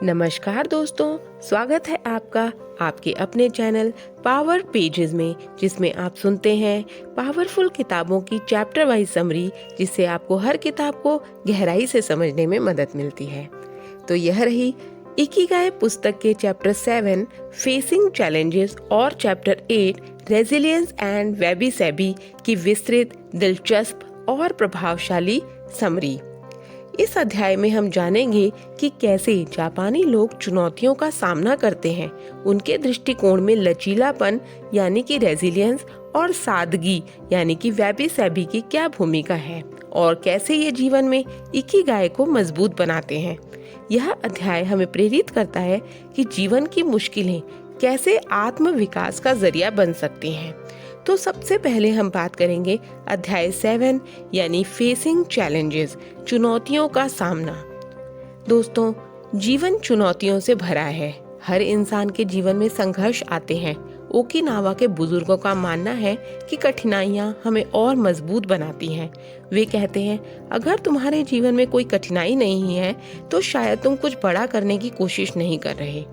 नमस्कार दोस्तों, स्वागत है आपका आपके अपने चैनल पावर पेजेस में, जिसमें आप सुनते हैं पावरफुल किताबों की चैप्टर वाइज समरी, जिससे आपको हर किताब को गहराई से समझने में मदद मिलती है। तो यह रही इकिगाई पुस्तक के चैप्टर 7 फेसिंग चैलेंजेस और chapter 8 resilience and Baby SEBI की विस्तृत, दिलचस्प और प्रभावशाली समरी। इस अध्याय में हम जानेंगे कि कैसे जापानी लोग चुनौतियों का सामना करते हैं, उनके दृष्टिकोण में लचीलापन यानी कि रेजिलियंस और सादगी यानी कि वेबी सेबी की क्या भूमिका है और कैसे ये जीवन में इकिगाई को मजबूत बनाते हैं। यह अध्याय हमें प्रेरित करता है कि जीवन की मुश्किलें कैसे आत्म विकास का जरिया बन सकती हैं। तो सबसे पहले हम बात करेंगे अध्याय 7 यानी फेसिंग चैलेंजेस, चुनौतियों का सामना। दोस्तों, जीवन चुनौतियों से भरा है। हर इंसान के जीवन में संघर्ष आते हैं। ओकिनावा के बुजुर्गों का मानना है कि कठिनाइयाँ हमें और मजबूत बनाती हैं। वे कहते हैं, अगर तुम्हारे जीवन में कोई कठिनाई नहीं है तो शायद तुम कुछ बड़ा करने की कोशिश नहीं कर रहे।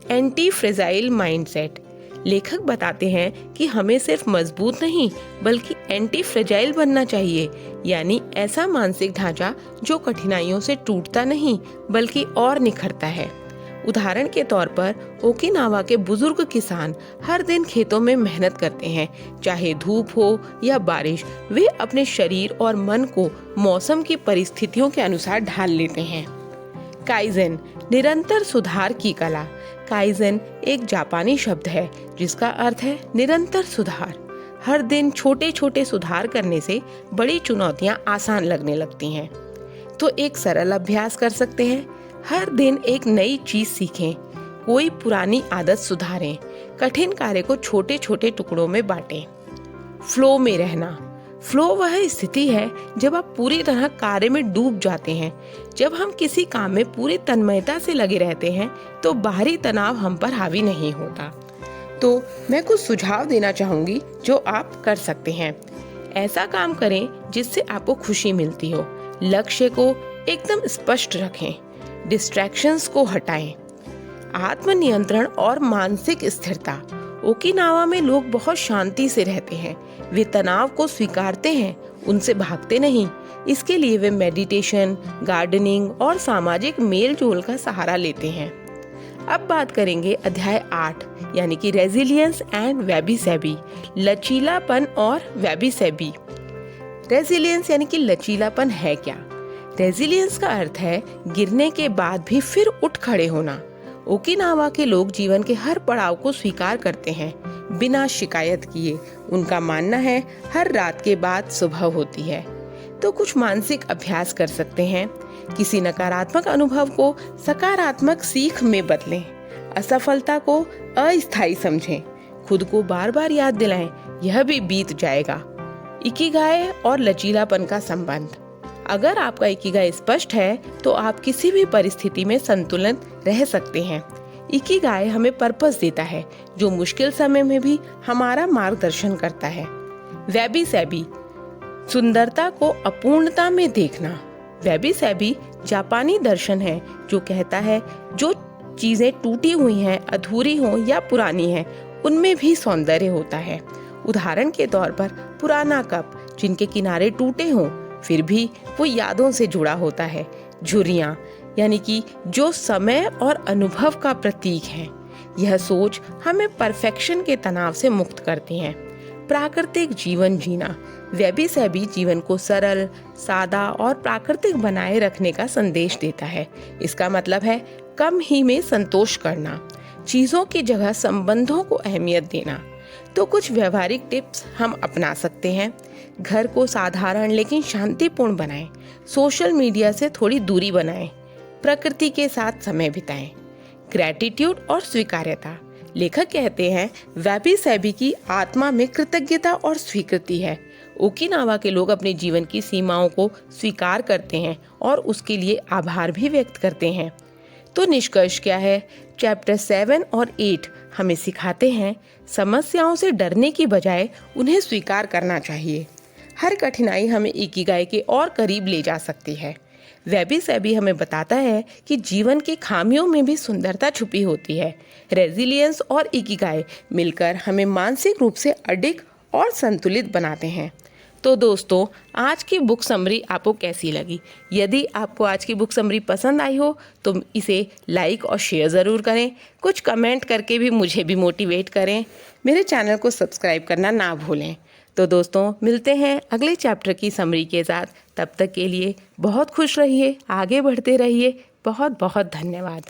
Anti fragile mindset. लेखक बताते हैं कि हमें सिर्फ मजबूत नहीं बल्कि एंटी फ्रेजाइल बनना चाहिए, यानी ऐसा मानसिक ढांचा जो कठिनाइयों से टूटता नहीं बल्कि और निखरता है। उदाहरण के तौर पर ओकिनावा के बुजुर्ग किसान हर दिन खेतों में मेहनत करते हैं, चाहे धूप हो या बारिश। वे अपने शरीर और मन को मौसम की परिस्थितियों के अनुसार ढाल लेते हैं। काइजेन, निरंतर सुधार की कला। काइजेन एक जापानी शब्द है जिसका अर्थ है निरंतर सुधार। हर दिन छोटे छोटे सुधार करने से बड़ी चुनौतियां आसान लगने लगती हैं। तो एक सरल अभ्यास कर सकते हैं। हर दिन एक नई चीज सीखें, कोई पुरानी आदत सुधारें, कठिन कार्य को छोटे छोटे टुकड़ों में बांटें। फ्लो में रहना। फ्लो वह स्थिति है जब आप पूरी तरह कार्य में डूब जाते हैं। जब हम किसी काम में पूरी तन्मयता से लगे रहते हैं तो बाहरी तनाव हम पर हावी नहीं होता। तो मैं कुछ सुझाव देना चाहूंगी जो आप कर सकते हैं। ऐसा काम करें जिससे आपको खुशी मिलती हो। लक्ष्य को एकदम स्पष्ट रखें। डिस्ट्रैक्शंस को हटाएं। आत्मनियंत्रण और मानसिक स्थिरता। ओकिनावा में लोग बहुत शांति से रहते हैं। वे तनाव को स्वीकारते हैं, उनसे भागते नहीं। इसके लिए वे मेडिटेशन, गार्डनिंग और सामाजिक मेल जोल का सहारा लेते हैं। अब बात करेंगे अध्याय 8 यानी कि रेजिलियंस एंड वेबी सेबी, लचीलापन और वेबी सेबी। रेजिलियंस यानी कि लचीलापन है क्या? रेजिलियंस का अर्थ है गिरने के बाद भी फिर उठ खड़े होना। ओकिनावा के लोग जीवन के हर पड़ाव को स्वीकार करते हैं बिना शिकायत किए। उनका मानना है हर रात के बाद सुबह होती है। तो कुछ मानसिक अभ्यास कर सकते हैं। किसी नकारात्मक अनुभव को सकारात्मक सीख में बदलें। असफलता को अस्थायी समझें। खुद को बार बार याद दिलाएं, यह भी बीत जाएगा। इकिगाई और लचीलापन का संबंध। अगर आपका इकिगाई स्पष्ट है तो आप किसी भी परिस्थिति में संतुलित रह सकते हैं। इकिगाई हमें पर्पस देता है जो मुश्किल समय में भी हमारा मार्गदर्शन करता है। वेबी सेबी, सुंदरता को अपूर्णता में देखना। वेबी सेबी जापानी दर्शन है जो कहता है जो चीजें टूटी हुई हैं, अधूरी हों या पुरानी हैं, उनमें भी सौंदर्य होता है। उदाहरण के तौर पर पुराना कप जिनके किनारे टूटे हों फिर भी वो यादों से जुड़ा होता है। झुर्रियाँ यानी कि जो समय और अनुभव का प्रतीक है। यह सोच हमें परफेक्शन के तनाव से मुक्त करती है। प्राकृतिक जीवन जीना। वेबी सेबी जीवन को सरल, सादा और प्राकृतिक बनाए रखने का संदेश देता है। इसका मतलब है कम ही में संतोष करना, चीजों की जगह संबंधों को अहमियत देना। तो कुछ व्यवहारिक टिप्स हम अपना सकते हैं। घर को साधारण लेकिन शांतिपूर्ण बनाएं। सोशल मीडिया से थोड़ी दूरी बनाएं। प्रकृति के साथ समय बिताएं। ग्रैटिट्यूड और स्वीकार्यता। लेखक कहते हैं वेबी सेबी की आत्मा में कृतज्ञता और स्वीकृति है। ओकिनावा के लोग अपने जीवन की सीमाओं को स्वीकार करते हैं और उसके लिए आभार भी व्यक्त करते हैं। तो निष्कर्ष क्या है? चैप्टर 7 और 8 हमें सिखाते हैं समस्याओं से डरने की बजाय उन्हें स्वीकार करना चाहिए। हर कठिनाई हमें इकिगाई के और करीब ले जा सकती है। वेबी सेबी हमें बताता है कि जीवन की खामियों में भी सुंदरता छुपी होती है। रेजिलियंस और इकिगाई मिलकर हमें मानसिक रूप से अडिग और संतुलित बनाते हैं। तो दोस्तों, आज की बुक समरी आपको कैसी लगी? यदि आपको आज की बुक समरी पसंद आई हो तो इसे लाइक और शेयर ज़रूर करें। कुछ कमेंट करके भी मुझे भी मोटिवेट करें। मेरे चैनल को सब्सक्राइब करना ना भूलें। तो दोस्तों, मिलते हैं अगले चैप्टर की समरी के साथ। तब तक के लिए बहुत खुश रहिए, आगे बढ़ते रहिए। बहुत बहुत धन्यवाद।